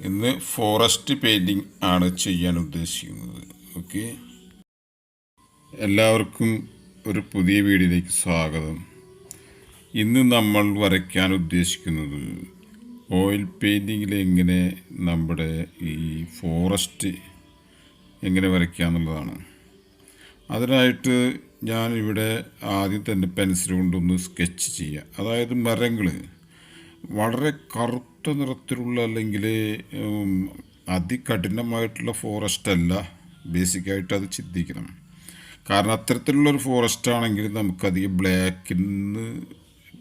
ഇന്ന് forest painting ആണ് ചെയ്യാൻ ഉദ്ദേശിക്കുന്നത്. ഓക്കെ, എല്ലാവർക്കും ഒരു പുതിയ വീഡിയോയിലേക്ക് സ്വാഗതം. ഇന്ന് നമ്മൾ വരയ്ക്കാൻ ഉദ്ദേശിക്കുന്നത് ഓയിൽ പെയിൻറ്റിങ്ങിൽ എങ്ങനെ നമ്മുടെ ഈ ഫോറസ്റ്റ് എങ്ങനെ വരയ്ക്കുക എന്നുള്ളതാണ്. അതിനായിട്ട് ഞാനിവിടെ ആദ്യം തന്നെ പെൻസിൽ കൊണ്ടൊന്ന് സ്കെച്ച് ചെയ്യുക. അതായത് മരങ്ങൾ വളരെ കറുത്ത നിറത്തിലുള്ള അല്ലെങ്കിൽ അതികഠിനമായിട്ടുള്ള ഫോറസ്റ്റ് അല്ല, ബേസിക്കായിട്ട് അത് ചിന്തിക്കണം. കാരണം അത്തരത്തിലുള്ളൊരു ഫോറസ്റ്റ് ആണെങ്കിൽ നമുക്കധികം ബ്ലാക്കിൽ നിന്ന്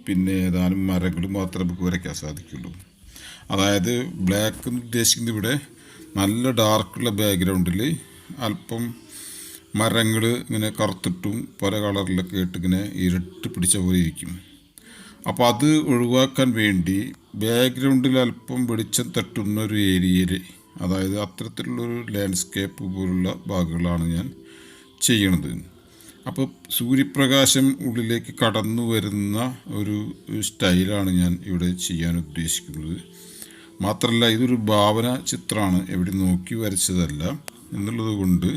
പിന്നെ ഏതാനും മരങ്ങൾ മാത്രമേ നമുക്ക് വരയ്ക്കാൻ സാധിക്കുള്ളൂ. അതായത് ബ്ലാക്ക് എന്ന് ഉദ്ദേശിക്കുന്നത് ഇവിടെ നല്ല ഡാർക്കുള്ള ബാക്ക്ഗ്രൗണ്ടിൽ അല്പം മരങ്ങൾ ഇങ്ങനെ കറുത്തിട്ടും പല കളറിലൊക്കെ ആയിട്ട് ഇങ്ങനെ ഇരട്ട് പിടിച്ച പോലെ ഇരിക്കും. അപ്പോൾ അത് ഒഴിവാക്കാൻ വേണ്ടി ബാക്ക്ഗ്രൗണ്ടിൽ അല്പം വെളിച്ചം തട്ടുന്ന ഒരു ഏരിയയിൽ, അതായത് അത്തരത്തിലുള്ളൊരു ലാൻഡ്സ്കേപ്പ് പോലുള്ള ഭാഗങ്ങളാണ് ഞാൻ ചെയ്യണത്. അപ്പോൾ സൂര്യപ്രകാശം ഉള്ളിലേക്ക് കടന്നു വരുന്ന ഒരു സ്റ്റൈലാണ് ഞാൻ ഇവിടെ ചെയ്യാൻ ഉദ്ദേശിക്കുന്നത്. മാത്രമല്ല ഇതൊരു ഭാവന ചിത്രമാണ്, എവിടെ നോക്കി വരച്ചതല്ല എന്നുള്ളത് കൊണ്ട്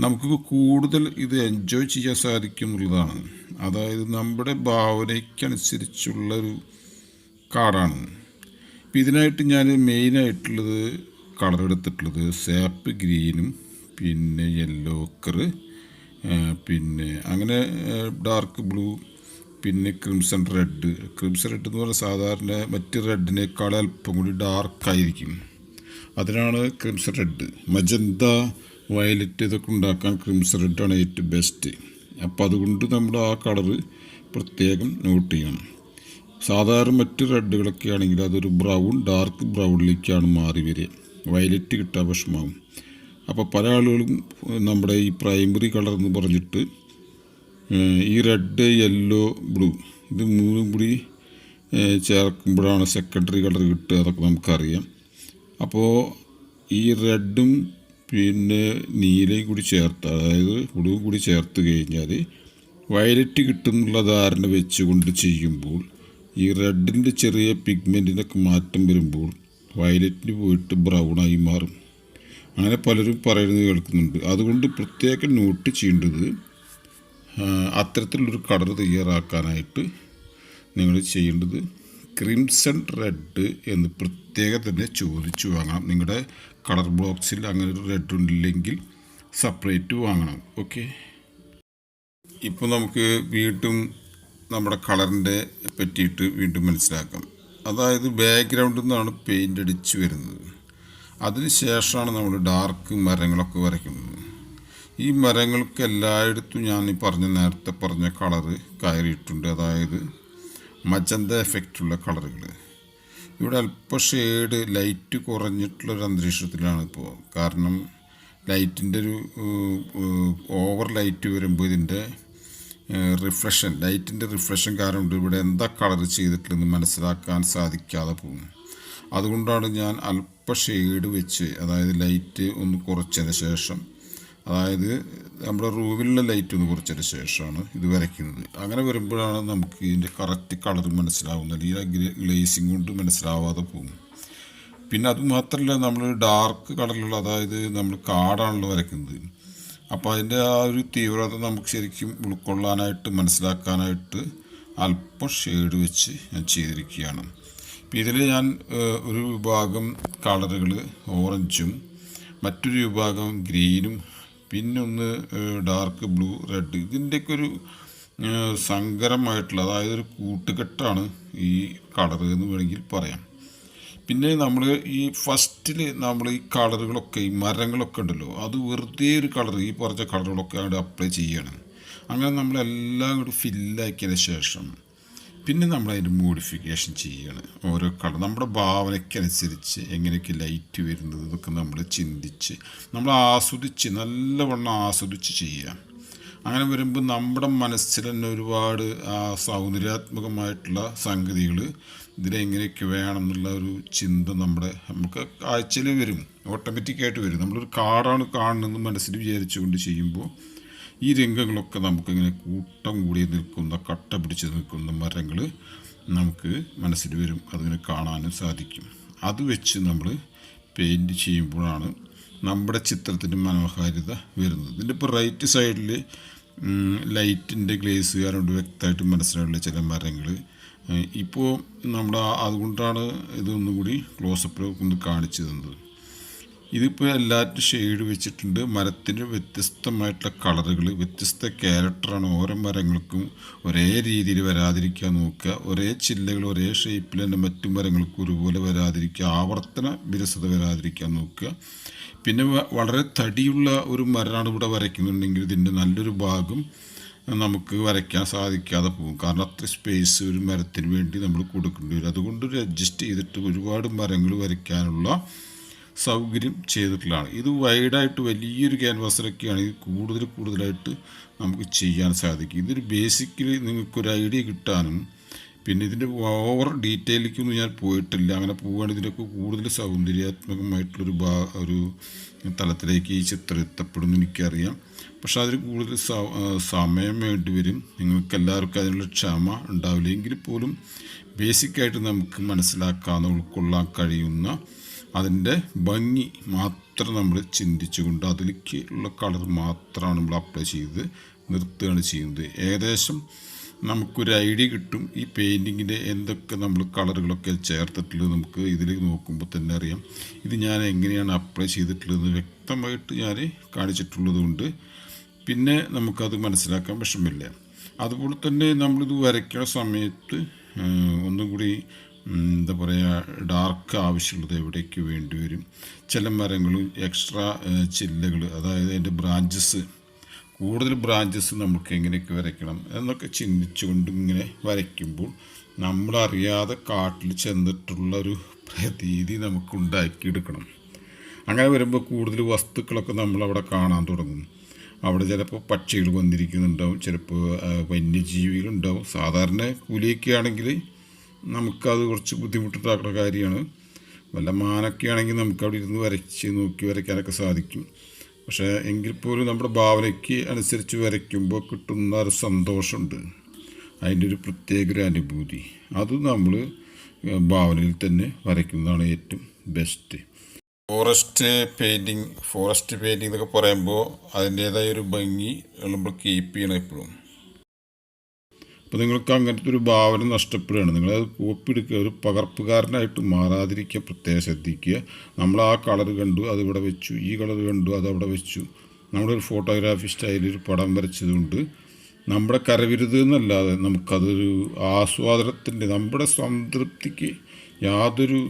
നമുക്ക് കൂടുതൽ ഇത് എൻജോയ് ചെയ്യാൻ സാധിക്കും എന്നുള്ളതാണ്. അതായത് നമ്മുടെ ഭാവനയ്ക്കനുസരിച്ചുള്ളൊരു കാർഡാണ്. ഇപ്പം ഇതിനായിട്ട് ഞാൻ മെയിനായിട്ടുള്ളത് കളർ എടുത്തിട്ടുള്ളത് സാപ്പ് ഗ്രീനും പിന്നെ യെല്ലോ ഓക്കർ, പിന്നെ അങ്ങനെ ഡാർക്ക് ബ്ലൂ, പിന്നെ ക്രിംസൺ റെഡ്. ക്രിംസൺ റെഡ് എന്ന് പറഞ്ഞാൽ സാധാരണ മറ്റ് റെഡിനേക്കാൾ അല്പം കൂടി ഡാർക്കായിരിക്കും, അതിനാണ് ക്രിംസൺ റെഡ്. മജന്ത, വയലറ്റ് ഇതൊക്കെ ഉണ്ടാക്കാൻ ക്രിംസൺ റെഡാണ് ഏറ്റവും ബെസ്റ്റ്. അപ്പോൾ അതുകൊണ്ട് നമ്മൾ ആ കളറ് പ്രത്യേകം നോട്ട് ചെയ്യണം. സാധാരണ മറ്റ് റെഡുകളൊക്കെ ആണെങ്കിൽ അതൊരു ബ്രൗൺ, ഡാർക്ക് ബ്രൗണിലേക്കാണ് മാറി വരിക, വയലറ്റ് കിട്ടാൻ വിഷമാവും. അപ്പോൾ പല ആളുകളും നമ്മുടെ ഈ പ്രൈമറി കളർ എന്ന് പറഞ്ഞിട്ട് ഈ റെഡ്, യെല്ലോ, ബ്ലൂ ഇത് മൂന്നും കൂടി ചേർക്കുമ്പോഴാണ് സെക്കൻഡറി കളർ കിട്ടുക, അതൊക്കെ നമുക്കറിയാം. അപ്പോൾ ഈ റെഡും പിന്നെ നീലയും കൂടി ചേർത്ത്, അതായത് ബ്ലൂ കൂടി ചേർത്ത് കഴിഞ്ഞാൽ വയലറ്റ് കിട്ടുന്നുള്ള ധാരണ വെച്ചുകൊണ്ട് ചെയ്യുമ്പോൾ ഈ റെഡിൻ്റെ ചെറിയ പിഗ്മെൻറ്റിനൊക്കെ മാറ്റം വരുമ്പോൾ വയലറ്റിന് പോയിട്ട് ബ്രൗണായി മാറും. അങ്ങനെ പലരും പറയുന്നത് കേൾക്കുന്നുണ്ട്. അതുകൊണ്ട് പ്രത്യേകം നോട്ട് ചെയ്യേണ്ടത് അത്തരത്തിലുള്ളൊരു കളർ തയ്യാറാക്കാനായിട്ട് നിങ്ങൾ ചെയ്യേണ്ടത് ക്രിംസൺ റെഡ് എന്ന് പ്രത്യേകം തന്നെ ചോദിച്ചു വാങ്ങണം. നിങ്ങളുടെ കളർ ബോക്സിൽ അങ്ങനെ ഒരു റെഡ് ഉണ്ടില്ലെങ്കിൽ സെപ്പറേറ്റ് വാങ്ങണം. ഓക്കെ, ഇപ്പോൾ നമുക്ക് വീണ്ടും നമ്മുടെ കളറിൻ്റെ പറ്റിയിട്ട് വീണ്ടും മനസ്സിലാക്കാം. അതായത് ബാക്ക്ഗ്രൗണ്ടിൽ നിന്നാണ് പെയിൻ്റ് അടിച്ച് വരുന്നത്. അതിന് ശേഷമാണ് നമ്മൾ ഡാർക്ക് മരങ്ങളൊക്കെ വരയ്ക്കുന്നത്. ഈ മരങ്ങൾക്ക് എല്ലായിടത്തും ഞാൻ ഈ നേരത്തെ പറഞ്ഞ കളറ് കയറിയിട്ടുണ്ട്. അതായത് മജന്ത എഫക്റ്റുള്ള കളറുകൾ. ഇവിടെ അല്പം ഷെയ്ഡ് ലൈറ്റ് കുറഞ്ഞിട്ടുള്ളൊരു അന്തരീക്ഷത്തിലാണ് ഇപ്പോൾ. കാരണം ലൈറ്റിൻ്റെ ഒരു ഓവർ ലൈറ്റ് വരുമ്പോൾ ഇതിൻ്റെ ലൈറ്റിൻ്റെ റിഫ്ലക്ഷൻ കാരണം ഇവിടെ എന്താ കളർ ചെയ്തിട്ടുള്ളതെന്ന് മനസ്സിലാക്കാൻ സാധിക്കാതെ പോകും. അതുകൊണ്ടാണ് ഞാൻ അല്പം ഷെയ്ഡ് വെച്ച്, അതായത് ലൈറ്റ് ഒന്ന് കുറച്ചതിന് ശേഷം, അതായത് നമ്മുടെ റൂമിലുള്ള ലൈറ്റ് ഒന്ന് കുറച്ചതിന് ശേഷമാണ് ഇത് വരയ്ക്കുന്നത്. അങ്ങനെ വരുമ്പോഴാണ് നമുക്ക് ഇതിൻ്റെ കറക്റ്റ് കളർ മനസ്സിലാവുന്നത്. ഈ ഗ്ലേസിങ് കൊണ്ട് മനസ്സിലാവാതെ പോകും. പിന്നെ അതുമാത്രമല്ല, നമ്മൾ ഡാർക്ക് കളറിലുള്ള, അതായത് നമ്മൾ കാടാണല്ലോ വരയ്ക്കുന്നത്. അപ്പോൾ അതിൻ്റെ ആ ഒരു തീവ്രത നമുക്ക് ശരിക്കും ഉൾക്കൊള്ളാനായിട്ട് മനസ്സിലാക്കാനായിട്ട് അല്പം ഷെയ്ഡ് വെച്ച് ഞാൻ ചെയ്തിരിക്കുകയാണ്. ഇപ്പം ഇതിൽ ഞാൻ ഒരു വിഭാഗം കളറുകൾ ഓറഞ്ചും മറ്റൊരു വിഭാഗം ഗ്രീനും പിന്നെ ഒന്ന് ഡാർക്ക് ബ്ലൂ, റെഡ്, ഇതിൻ്റെയൊക്കെ ഒരു സങ്കരമായിട്ടുള്ള, അതായത് ഒരു കൂട്ടുകെട്ടാണ് ഈ കളർ എന്ന് വേണമെങ്കിൽ പറയാം. പിന്നെ നമ്മൾ ഈ ഫസ്റ്റിൽ നമ്മൾ ഈ കളറുകളൊക്കെ, ഈ മരങ്ങളൊക്കെ ഉണ്ടല്ലോ, അത് വെറുതെ ഒരു കളർ, ഈ പറഞ്ഞ കളറുകളൊക്കെ അങ്ങോട്ട് അപ്ലൈ ചെയ്യണം. അങ്ങനെ നമ്മളെല്ലാം കൂടി ഫില്ലാക്കിയതിന് ശേഷം പിന്നെ നമ്മളതിൻ്റെ മോഡിഫിക്കേഷൻ ചെയ്യണം. ഓരോ കളർ നമ്മുടെ ഭാവനയ്ക്കനുസരിച്ച് എങ്ങനെയൊക്കെ ലൈറ്റ് വരുന്നത് ഇതൊക്കെ നമ്മൾ ചിന്തിച്ച് നമ്മൾ ആസ്വദിച്ച് നല്ലവണ്ണം ആസ്വദിച്ച് ചെയ്യാം. അങ്ങനെ വരുമ്പോൾ നമ്മുടെ മനസ്സിൽ തന്നെ ഒരുപാട് സൗന്ദര്യാത്മകമായിട്ടുള്ള സംഗതികൾ ഇതിലെങ്ങനെയൊക്കെ വേണം എന്നുള്ള ഒരു ചിന്ത നമുക്ക് ആഴ്ചയിൽ വരും, ഓട്ടോമാറ്റിക്കായിട്ട് വരും. നമ്മളൊരു കാർഡാണ് കാണുന്നതെന്ന് മനസ്സിൽ വിചാരിച്ചുകൊണ്ട് ചെയ്യുമ്പോൾ ഈ രംഗങ്ങളൊക്കെ നമുക്കിങ്ങനെ കൂട്ടം കൂടി നിൽക്കുന്ന, കട്ട പിടിച്ച് നിൽക്കുന്ന മരങ്ങൾ നമുക്ക് മനസ്സിൽ വരും, അതിനെ കാണാനും സാധിക്കും. അത് വെച്ച് നമ്മൾ പെയിൻറ്റ് ചെയ്യുമ്പോഴാണ് നമ്മുടെ ചിത്രത്തിൻ്റെ മനോഹാരിത വരുന്നത്. ഇതിൻ്റെ ഇപ്പോൾ റൈറ്റ് സൈഡിൽ ലൈറ്റിൻ്റെ ഗ്ലേസ് കാരണം വ്യക്തമായിട്ട് മനസ്സിലാവില്ല ചില മരങ്ങൾ. ഇപ്പോൾ നമ്മുടെ അതുകൊണ്ടാണ് ഇതൊന്നും കൂടി ക്ലോസപ്പിൽ ഒന്ന് കാണിച്ചു തന്നത്. ഇതിപ്പോൾ എല്ലാവരും ഷെയ്ഡ് വെച്ചിട്ടുണ്ട്. മരത്തിന് വ്യത്യസ്തമായിട്ടുള്ള കളറുകൾ, വ്യത്യസ്ത ക്യാരക്ടറാണ്. ഓരോ മരങ്ങൾക്കും ഒരേ രീതിയിൽ വരാതിരിക്കാൻ നോക്കുക. ഒരേ ചില്ലകൾ ഒരേ ഷേപ്പിൽ തന്നെ മറ്റു മരങ്ങൾക്കും ഒരുപോലെ വരാതിരിക്കുക, ആവർത്തന വിരസത വരാതിരിക്കാൻ നോക്കുക. പിന്നെ വളരെ തടിയുള്ള ഒരു മരമാണ് ഇവിടെ വരയ്ക്കുന്നുണ്ടെങ്കിൽ ഇതിൻ്റെ നല്ലൊരു ഭാഗം നമുക്ക് വരയ്ക്കാൻ സാധിക്കാതെ പോകും. കാരണം അത്ര സ്പേസ് ഒരു മരത്തിന് വേണ്ടി നമ്മൾ കൊടുക്കേണ്ടി വരും. അതുകൊണ്ട് ഒരു അഡ്ജസ്റ്റ് ചെയ്തിട്ട് ഒരുപാട് മരങ്ങൾ വരയ്ക്കാനുള്ള സൗകര്യം ചെയ്തിട്ടുള്ളതാണ്. ഇത് വൈഡായിട്ട് വലിയൊരു ക്യാൻവാസിലൊക്കെയാണ് ഇത് കൂടുതലായിട്ട് നമുക്ക് ചെയ്യാൻ സാധിക്കും. ഇതൊരു ബേസിക്കലി നിങ്ങൾക്കൊരു ഐഡിയ കിട്ടാനും, പിന്നെ ഇതിൻ്റെ ഓവർ ഡീറ്റെയിലേക്കൊന്നും ഞാൻ പോയിട്ടില്ല. അങ്ങനെ പോവുകയാണെങ്കിൽ ഇതിൻ്റെയൊക്കെ കൂടുതൽ സൗന്ദര്യാത്മകമായിട്ടുള്ളൊരു ഒരു തലത്തിലേക്ക് ഈ ചിത്രം എത്തപ്പെടുമെന്ന് എനിക്കറിയാം. പക്ഷെ അതിന് കൂടുതൽ സമയം വേണ്ടി വരും. നിങ്ങൾക്കെല്ലാവർക്കും അതിനുള്ള ക്ഷമ ഉണ്ടാവില്ല. എങ്കിൽ പോലും ബേസിക്കായിട്ട് നമുക്ക് മനസ്സിലാക്കാവുന്ന, ഉൾക്കൊള്ളാൻ കഴിയുന്ന അതിൻ്റെ ഭംഗി മാത്രം നമ്മൾ ചിന്തിച്ചുകൊണ്ട് അതിലേക്ക് ഉള്ള കളർ മാത്രമാണ് നമ്മൾ അപ്ലൈ ചെയ്ത് നിർത്തുകയാണ് ചെയ്യുന്നത്. ഏകദേശം നമുക്കൊരു ഐഡിയ കിട്ടും ഈ പെയിൻറ്റിങ്ങിൻ്റെ എന്തൊക്കെ നമ്മൾ കളറുകളൊക്കെ ചേർത്തിട്ടുള്ളത് നമുക്ക് ഇതിൽ നോക്കുമ്പോൾ തന്നെ അറിയാം. ഇത് ഞാൻ എങ്ങനെയാണ് അപ്ലൈ ചെയ്തിട്ടുള്ളത് വ്യക്തമായിട്ട് ഞാൻ കാണിച്ചിട്ടുള്ളത് കൊണ്ട് പിന്നെ നമുക്കത് മനസ്സിലാക്കാൻ വിഷമില്ല. അതുപോലെ തന്നെ നമ്മളിത് വരയ്ക്കുന്ന സമയത്ത് ഒന്നും കൂടി എന്താ പറയുക, ഡാർക്ക് ആവശ്യമുള്ളത് എവിടേക്ക് വേണ്ടി വരും. ചില മരങ്ങൾ എക്സ്ട്രാ ചില്ലകൾ, അതായത് അതിൻ്റെ കൂടുതൽ ബ്രാഞ്ചസ് നമുക്ക് എങ്ങനെയൊക്കെ വരയ്ക്കണം എന്നൊക്കെ ചിന്തിച്ചുകൊണ്ട് ഇങ്ങനെ വരയ്ക്കുമ്പോൾ നമ്മളറിയാതെ കാട്ടിൽ ചെന്നിട്ടുള്ളൊരു പ്രതീതി നമുക്ക് ഉണ്ടാക്കിയെടുക്കണം. അങ്ങനെ വരുമ്പോൾ കൂടുതൽ വസ്തുക്കളൊക്കെ നമ്മളവിടെ കാണാൻ തുടങ്ങും. അവിടെ ചിലപ്പോൾ പക്ഷികൾ വന്നിരിക്കുന്നുണ്ടാവും, ചിലപ്പോൾ വന്യജീവികളുണ്ടാവും. സാധാരണ കൂലിയൊക്കെ ആണെങ്കിൽ നമുക്കത് കുറച്ച് ബുദ്ധിമുട്ടുണ്ടാക്കുന്ന കാര്യമാണ്. വല്ല മാനൊക്കെ ആണെങ്കിൽ നമുക്ക് അവിടെ ഇരുന്ന് നോക്കി വരയ്ക്കാനൊക്കെ സാധിക്കും. പക്ഷേ എങ്കിൽ പോലും നമ്മുടെ ഭാവനയ്ക്ക് അനുസരിച്ച് വരയ്ക്കുമ്പോൾ കിട്ടുന്ന ഒരു സന്തോഷമുണ്ട്, അതിൻ്റെ ഒരു പ്രത്യേക ഒരു അനുഭൂതി. അത് നമ്മൾ ഭാവനയിൽ തന്നെ വരയ്ക്കുന്നതാണ് ഏറ്റവും ബെസ്റ്റ്. ഫോറസ്റ്റ് പെയിൻറ്റിങ് എന്നൊക്കെ പറയുമ്പോൾ അതിൻ്റേതായ ഒരു ഭംഗി നമ്മൾ കീപ്പ് ചെയ്യണം എപ്പോഴും. അപ്പോൾ നിങ്ങൾക്ക് അങ്ങനത്തെ ഒരു ഭാവന നഷ്ടപ്പെടുകയാണ്, നിങ്ങളത് കോപ്പി എടുക്കുക, ഒരു പകർപ്പുകാരനായിട്ട് മാറാതിരിക്കുക, പ്രത്യേകം ശ്രദ്ധിക്കുക. നമ്മൾ ആ കളർ കണ്ടു അതിവിടെ വെച്ചു, ഈ കളർ കണ്ടു അതവിടെ വെച്ചു. നമ്മളൊരു ഫോട്ടോഗ്രാഫി സ്റ്റൈലിൽ ഒരു പടം വരച്ചതുകൊണ്ട് നമ്മുടെ കരവിരുത് എന്നല്ലാതെ നമുക്കതൊരു ആസ്വാദനത്തിൻ്റെ, നമ്മുടെ സംതൃപ്തിക്ക് യാതൊരു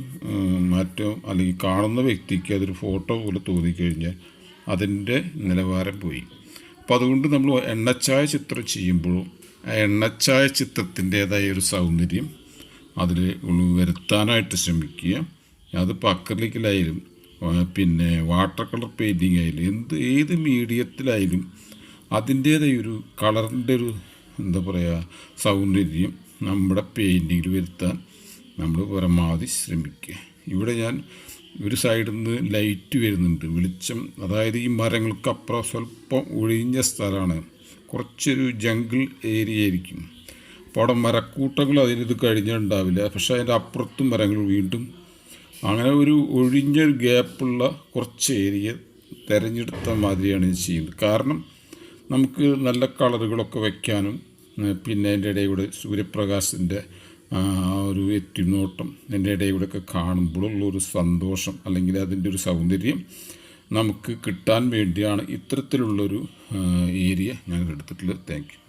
മാറ്റവും, അല്ലെങ്കിൽ കാണുന്ന വ്യക്തിക്ക് അതൊരു ഫോട്ടോ പോലെ തോന്നിക്കഴിഞ്ഞാൽ അതിൻ്റെ നിലവാരം പോയി. അപ്പോൾ അതുകൊണ്ട് നമ്മൾ എണ്ണച്ചായ ചിത്രം ചെയ്യുമ്പോഴും ആ എണ്ണച്ചായ ചിത്രത്തിൻ്റേതായ ഒരു സൗന്ദര്യം അതിൽ വരുത്താനായിട്ട് ശ്രമിക്കുക. അതിപ്പോൾ അക്രിലിക്കിലായാലും പിന്നെ വാട്ടർ കളർ പെയിൻറ്റിങ് ആയാലും ഏത് മീഡിയത്തിലായാലും അതിൻ്റേതായ ഒരു കളറിൻ്റെ ഒരു എന്താ പറയുക സൗന്ദര്യം നമ്മുടെ പെയിൻറ്റിങ്ങിൽ വരുത്താൻ നമ്മൾ പരമാവധി ശ്രമിക്കുക. ഇവിടെ ഞാൻ ഒരു സൈഡിൽ നിന്ന് ലൈറ്റ് വരുന്നുണ്ട്, വെളിച്ചം. അതായത് ഈ മരങ്ങൾക്കപ്പുറം സ്വല്പം ഒഴിഞ്ഞ സ്ഥലമാണ്, കുറച്ചൊരു ജംഗിൾ ഏരിയ ആയിരിക്കും. അപ്പോൾ അവിടെ മരക്കൂട്ടങ്ങൾ അതിനിത് കഴിഞ്ഞിട്ടുണ്ടാവില്ല. പക്ഷേ അതിൻ്റെ അപ്പുറത്തും മരങ്ങൾ വീണ്ടും അങ്ങനെ ഒരു ഒഴിഞ്ഞൊരു ഗ്യാപ്പുള്ള കുറച്ച് ഏരിയ തിരഞ്ഞെടുത്ത മാതിരിയാണ് ഇത് ചെയ്യുന്നത്. കാരണം നമുക്ക് നല്ല കളറുകളൊക്കെ വയ്ക്കാനും, പിന്നെ അതിൻ്റെ ഇടയിൽ സൂര്യപ്രകാശത്തിൻ്റെ ഒരു എത്തിനോട്ടം അതിൻ്റെ ഇടയിലൂടെയൊക്കെ കാണുമ്പോഴുള്ളൊരു സന്തോഷം, അല്ലെങ്കിൽ അതിൻ്റെ ഒരു സൗന്ദര്യം നമുക്ക് കിട്ടാൻ വേണ്ടിയാണ് ഇത്തരത്തിലുള്ളൊരു ഏരിയ ഞാൻ എടുത്തിട്ടുള്ളത്. Thank you.